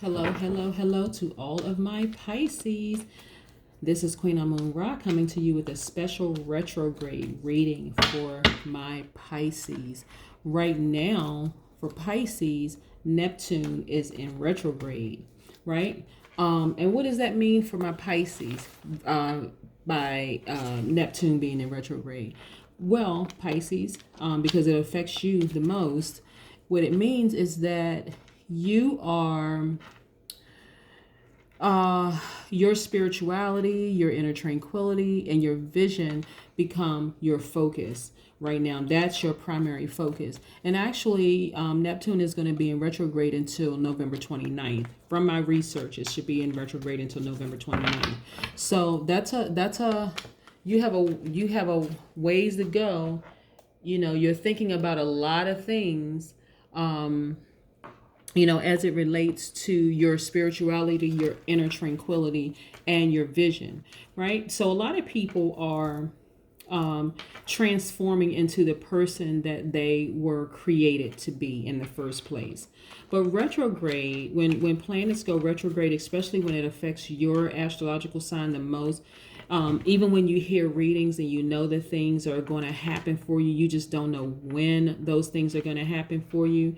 Hello, hello, hello to all of my Pisces. This is Queen Amun Ra coming to you with a special retrograde reading for my Pisces. Right now, for Pisces, Neptune is in retrograde, right? And what does that mean for my Pisces by Neptune being in retrograde? Well, Pisces, because it affects you the most, what it means is that you are your spirituality, your inner tranquility, and your vision become your focus right now. That's your primary focus. And actually, Neptune is going to be in retrograde until November 29th. From my research, it should be in retrograde until November 29th. So you have a ways to go. You know, you're thinking about a lot of things. As it relates to your spirituality, your inner tranquility, and your vision, right? So a lot of people are transforming into the person that they were created to be in the first place. But retrograde, when planets go retrograde, especially when it affects your astrological sign the most, even when you hear readings and you know that things are going to happen for you, you just don't know when those things are going to happen for you.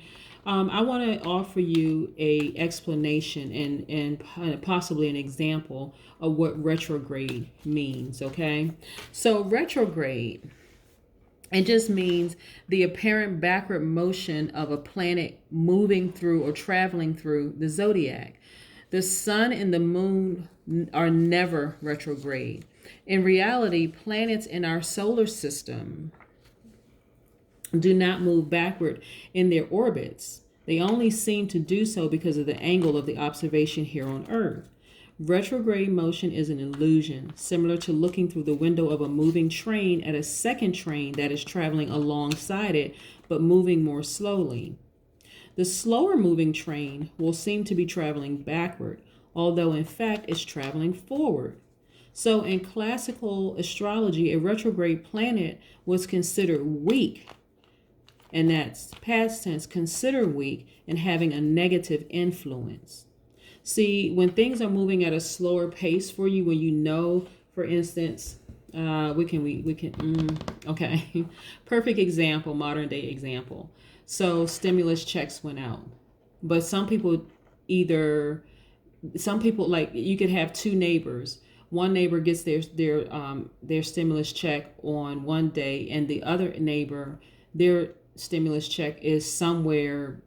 I want to offer you a explanation and possibly an example of what retrograde means. Okay, so retrograde, it just means the apparent backward motion of a planet moving through or traveling through the zodiac. The sun and the moon are never retrograde. In reality, planets in our solar system do not move backward in their orbits. They only seem to do so because of the angle of the observation here on Earth. Retrograde motion is an illusion, similar to looking through the window of a moving train at a second train that is traveling alongside it, but moving more slowly. The slower moving train will seem to be traveling backward, although in fact it's traveling forward. So in classical astrology, a retrograde planet was considered weak, and that's past tense, considered weak and having a negative influence. See, when things are moving at a slower pace for you, when you know, for instance, okay, perfect example, modern day example. So stimulus checks went out, but some people like, you could have two neighbors. One neighbor gets their stimulus check on one day, and the other neighbor, their stimulus check is somewhere,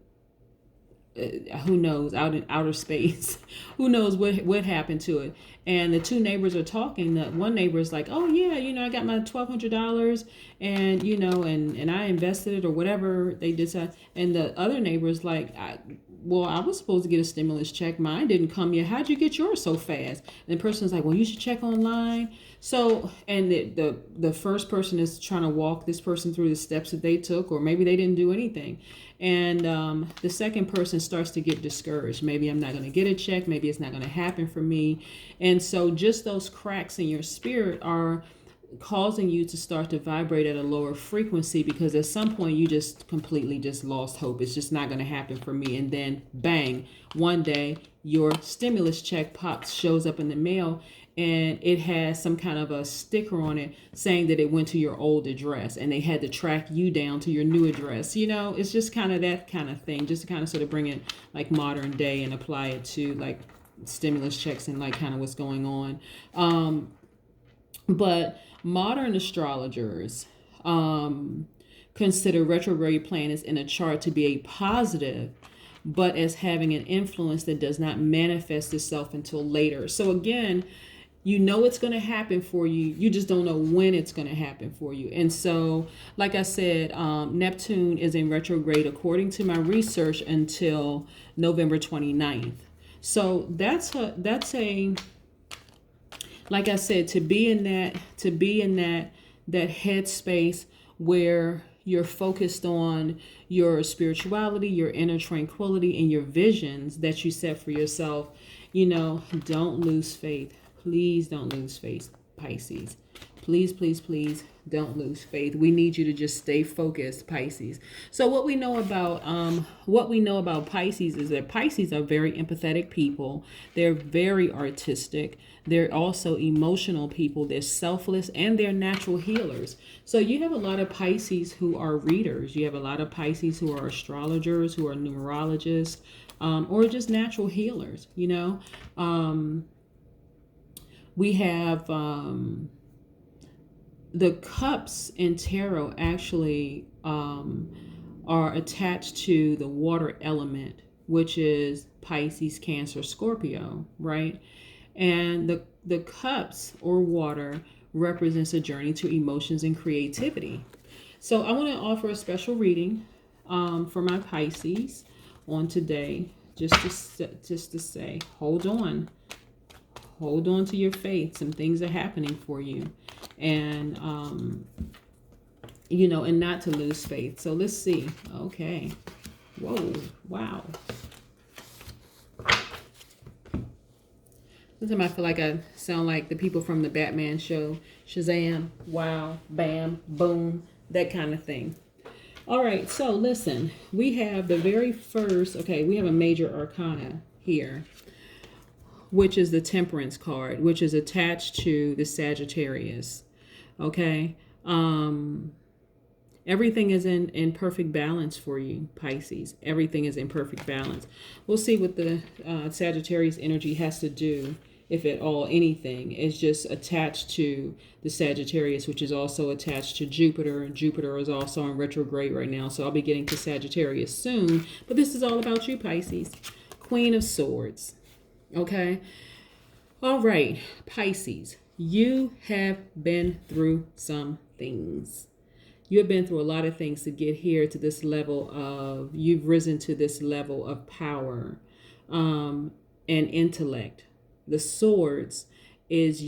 who knows, out in outer space. Who knows what happened to it. And the two neighbors are talking. The one neighbor is like, oh yeah, I got my $1,200 and and I invested it or whatever they decide. And the other neighbor is like, I was supposed to get a stimulus check. Mine didn't come yet. How'd you get yours so fast? And the person's like, well, you should check online. So, and the first person is trying to walk this person through the steps that they took, or maybe they didn't do anything. And the second person starts to get discouraged. Maybe I'm not going to get a check. Maybe it's not going to happen for me. And so just those cracks in your spirit are causing you to start to vibrate at a lower frequency, because at some point you just completely just lost hope. It's just not going to happen for me. And then bang, one day your stimulus check shows up in the mail, and it has some kind of a sticker on it saying that it went to your old address, and they had to track you down to your new address. It's just kind of that kind of thing, just to kind of sort of bring it like modern day and apply it to like stimulus checks and like kind of what's going on. But modern astrologers consider retrograde planets in a chart to be a positive, but as having an influence that does not manifest itself until later. So again, it's going to happen for you. You just don't know when it's going to happen for you. And so, like I said, Neptune is in retrograde, according to my research, until November 29th. So that's a like I said, to be in that headspace where you're focused on your spirituality, your inner tranquility, and your visions that you set for yourself. Don't lose faith. Please don't lose faith, Pisces. please, please, please don't lose faith. We need you to just stay focused, Pisces. So what we know about Pisces is that Pisces are very empathetic people. They're very artistic. They're also emotional people. They're selfless and they're natural healers. So you have a lot of Pisces who are readers. You have a lot of Pisces who are astrologers, who are numerologists, or just natural healers, you know. We have the cups in tarot actually are attached to the water element, which is Pisces, Cancer, Scorpio, right? And the cups or water represents a journey to emotions and creativity. So I want to offer a special reading for my Pisces on today, just to say, hold on to your faith. Some things are happening for you, and you know, and not to lose faith. So let's see. Okay. Whoa. Wow. Sometimes I feel like I sound like the people from the Batman show. Shazam, wow, bam, boom, that kind of thing. All right, so listen, we have the very first, okay, we have a major arcana here, which is the Temperance card, which is attached to the Sagittarius. Okay. Everything is in perfect balance for you, Pisces. Everything is in perfect balance. We'll see what the Sagittarius energy has to do, if at all anything. Is just attached to the Sagittarius, which is also attached to Jupiter. And Jupiter is also in retrograde right now. So I'll be getting to Sagittarius soon. But this is all about you, Pisces. Queen of Swords. Okay. All right, Pisces. You have been through some things. You have been through a lot of things to get here to this level of, you've risen to this level of power and intellect. The swords is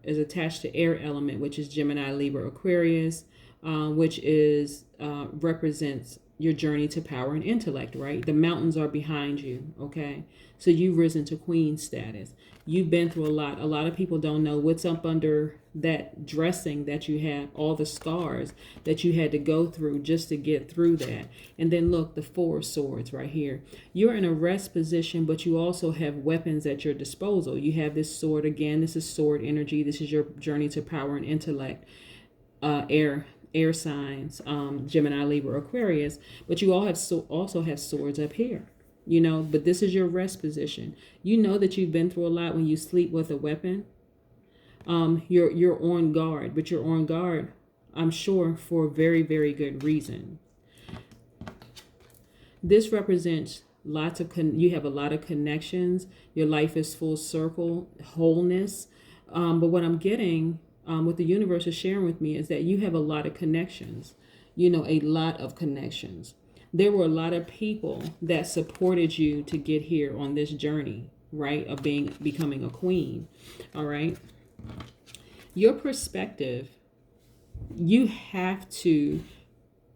attached to air element, which is Gemini, Libra, Aquarius, which is represents your journey to power and intellect, right? The mountains are behind you, okay? So you've risen to queen status. You've been through a lot. A lot of people don't know what's up under that dressing that you have, all the scars that you had to go through just to get through that. And then look, the Four of Swords right here. You're in a rest position, but you also have weapons at your disposal. You have this sword again. This is sword energy. This is your journey to power and intellect. Air signs, Gemini, Libra, Aquarius, but you all also have swords up here, you know, but this is your rest position. You know that you've been through a lot when you sleep with a weapon. You're on guard, but you're on guard, I'm sure, for a very, very good reason. This represents you have a lot of connections. Your life is full circle, wholeness. But what I'm getting, what the universe is sharing with me, is that you have a lot of connections, you know, a lot of connections. There were a lot of people that supported you to get here on this journey, right, of becoming a queen. All right. Your perspective, you have to,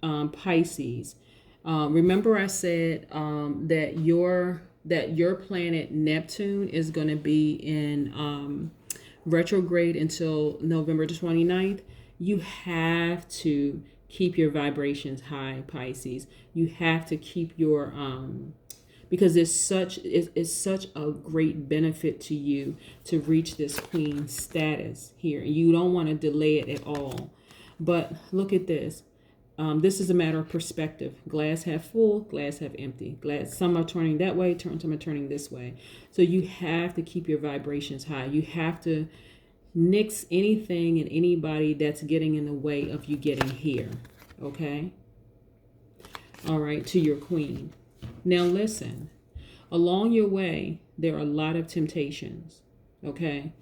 Pisces. Remember I said that your planet Neptune is going to be in retrograde until November 29th. You have to keep your vibrations high, Pisces. You have to keep your because it's such a great benefit to you to reach this queen status here. You don't want to delay it at all. But look at this. This is a matter of perspective. Glass half full, glass half empty. Some are turning that way, some are turning this way. So you have to keep your vibrations high. You have to nix anything and anybody that's getting in the way of you getting here. Okay? All right, to your queen. Now listen, along your way, there are a lot of temptations. Okay?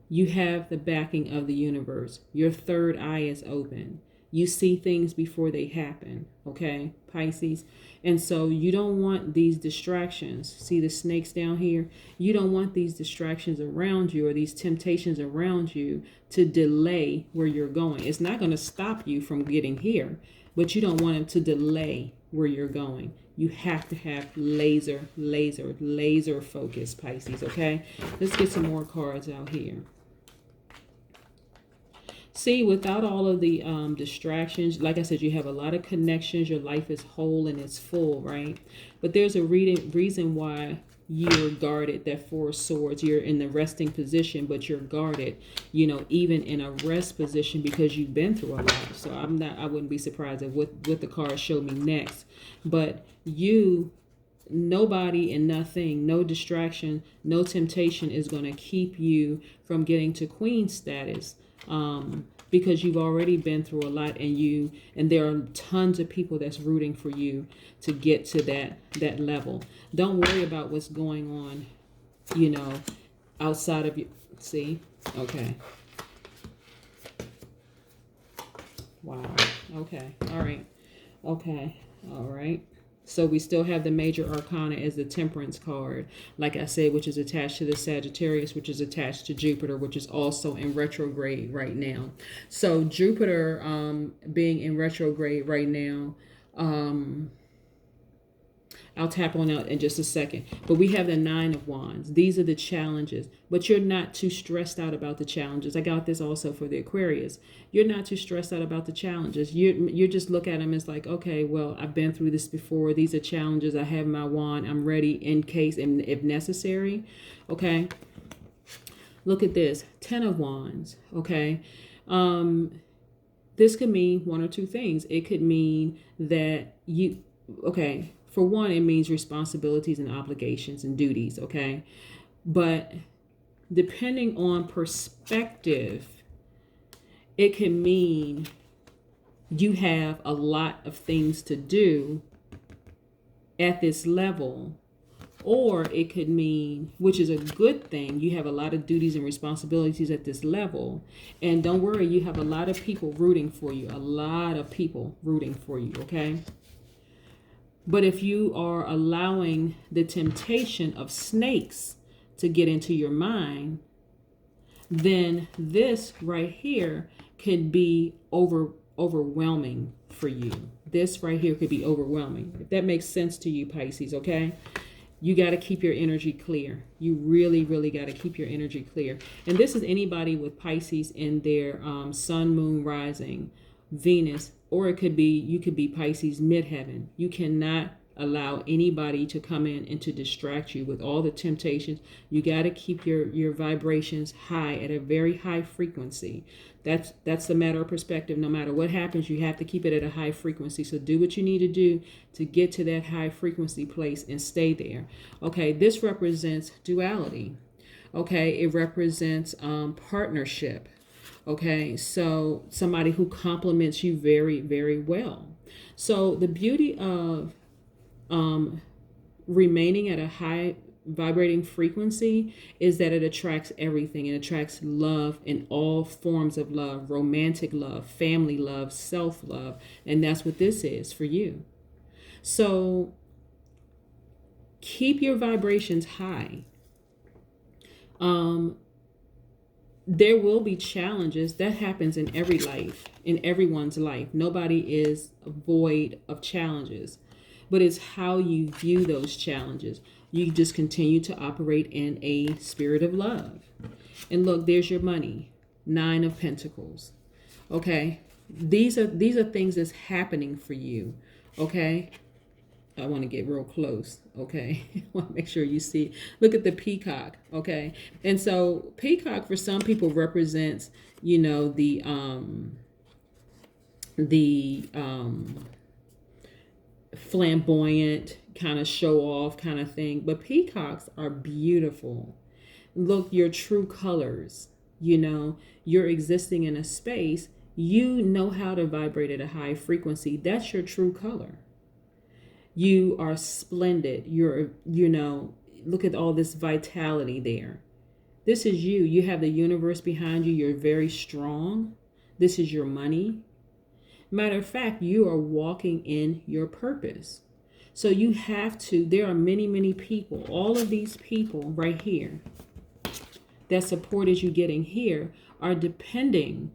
You have the backing of the universe. Your third eye is open. You see things before they happen, okay, Pisces? And so you don't want these distractions. See the snakes down here? You don't want these distractions around you or these temptations around you to delay where you're going. It's not going to stop you from getting here, but you don't want them to delay where you're going. You have to have laser focus, Pisces, okay? Let's get some more cards out here. See, without all of the distractions, like I said, you have a lot of connections. Your life is whole and it's full, right? But there's a reason why you're guarded. That Four of Swords, you're in the resting position, but you're guarded, even in a rest position, because you've been through a lot. So I wouldn't be surprised if what the cards show me next. But nobody and nothing, no distraction, no temptation is going to keep you from getting to queen status, because you've already been through a lot, and there are tons of people that's rooting for you to get to that level. Don't worry about what's going on, outside of you. See? Okay. Wow. Okay. All right. Okay. All right. So we still have the major arcana as the Temperance card, like I said, which is attached to the Sagittarius, which is attached to Jupiter, which is also in retrograde right now. So Jupiter being in retrograde right now, I'll tap on that in just a second. But we have the Nine of Wands. These are the challenges, but you're not too stressed out about the challenges. I got this also for the Aquarius. You're not too stressed out about the challenges. You just look at them as like, okay, well, I've been through this before. These are challenges. I have my wand. I'm ready in case and if necessary. Okay. Look at this. 10 of Wands. Okay. This could mean one or two things. It could mean that okay. For one, it means responsibilities and obligations and duties, okay? But depending on perspective, it can mean you have a lot of things to do at this level, or it could mean, which is a good thing, you have a lot of duties and responsibilities at this level. And don't worry, you have a lot of people rooting for you, okay? But if you are allowing the temptation of snakes to get into your mind, then this right here could be overwhelming for you. This right here could be overwhelming. If that makes sense to you, Pisces, okay? You got to keep your energy clear. You really, really got to keep your energy clear. And this is anybody with Pisces in their sun, moon, rising, Venus, or it could be, you could be Pisces midheaven. You cannot allow anybody to come in and to distract you with all the temptations. You got to keep your vibrations high, at a very high frequency. That's the matter of perspective. No matter what happens, you have to keep it at a high frequency. So do what you need to do to get to that high frequency place and stay there. Okay, this represents duality. Okay, it represents partnership. Okay, so somebody who compliments you very, very well. So the beauty of remaining at a high vibrating frequency is that it attracts everything. It attracts love in all forms of love, romantic love, family love, self-love, and that's what this is for you. So keep your vibrations high. There will be challenges. That happens in every life, in everyone's life. Nobody is void of challenges, but it's how you view those challenges. You just continue to operate in a spirit of love. And look, there's your money. 9 of Pentacles. Okay, these are things that's happening for you. Okay, I want to get real close. Okay, I want to make sure you see. Look at the peacock. Okay, and so peacock for some people represents, the flamboyant kind of show off kind of thing. But peacocks are beautiful. Look, your true colors. You're existing in a space. You know how to vibrate at a high frequency. That's your true color. You are splendid. Look at all this vitality there. This is you. You have the universe behind you. You're very strong. This is your money. Matter of fact, you are walking in your purpose. So you have to, there are many, many people, all of these people right here that supported you getting here are depending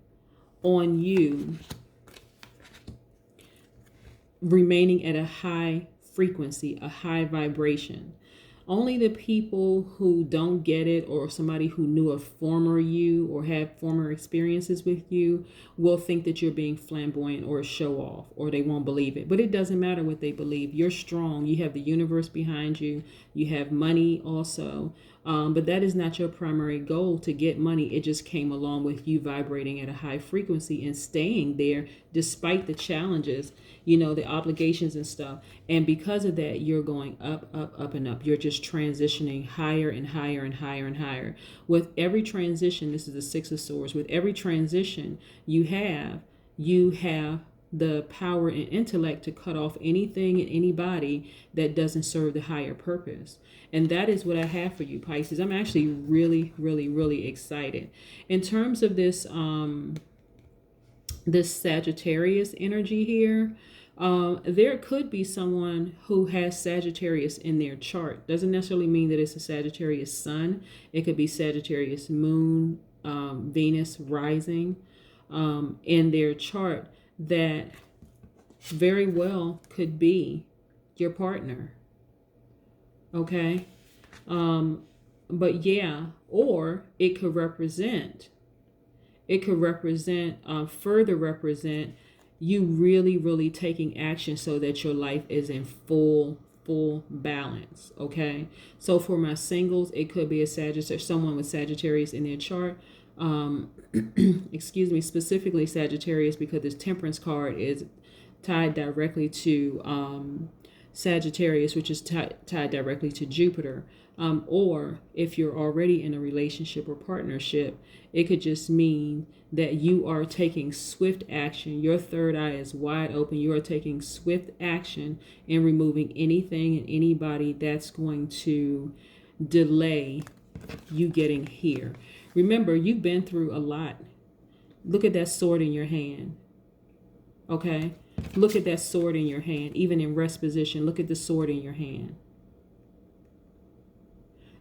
on you remaining at a high frequency, a high vibration. Only the people who don't get it, or somebody who knew a former you or had former experiences with you, will think that you're being flamboyant or a show off, or they won't believe it. But it doesn't matter what they believe. You're strong. You have the universe behind you. You have money also. But that is not your primary goal, to get money. It just came along with you vibrating at a high frequency and staying there despite the challenges, the obligations and stuff. And because of that, you're going up, up, up, and up. You're just transitioning higher and higher and higher and higher. With every transition, this is the Six of Swords, with every transition you have the power and intellect to cut off anything and anybody that doesn't serve the higher purpose. And that is what I have for you, Pisces. I'm actually really, really, really excited. In terms of this this Sagittarius energy here, there could be someone who has Sagittarius in their chart. Doesn't necessarily mean that it's a Sagittarius sun. It could be Sagittarius moon, Venus rising in their chart, that very well could be your partner. Okay. But yeah, or it could represent further represent you really, really taking action so that your life is in full balance. Okay. So for my singles, it could be a Sagittarius, someone with Sagittarius in their chart. Excuse me, specifically Sagittarius, because this Temperance card is tied directly to Sagittarius, which is tied directly to Jupiter. Or if you're already in a relationship or partnership, it could just mean that you are taking swift action. Your third eye is wide open. You are taking swift action and removing anything and anybody that's going to delay you getting here. Remember, you've been through a lot. Look at that sword in your hand. Okay? Look at that sword in your hand. Even in rest position, look at the sword in your hand.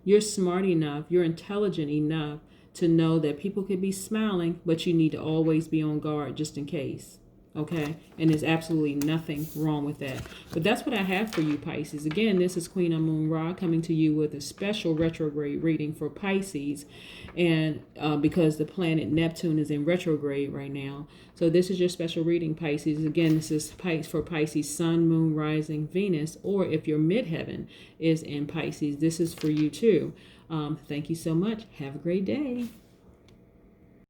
You're smart enough, you're intelligent enough to know that people could be smiling, but you need to always be on guard just in case. Okay? And there's absolutely nothing wrong with that. But that's what I have for you, Pisces. Again, this is Queen Amun Ra coming to you with a special retrograde reading for Pisces. And because the planet Neptune is in retrograde right now. So this is your special reading, Pisces. Again, this is for Pisces, Sun, Moon, Rising, Venus. Or if your midheaven is in Pisces, this is for you too. Thank you so much. Have a great day.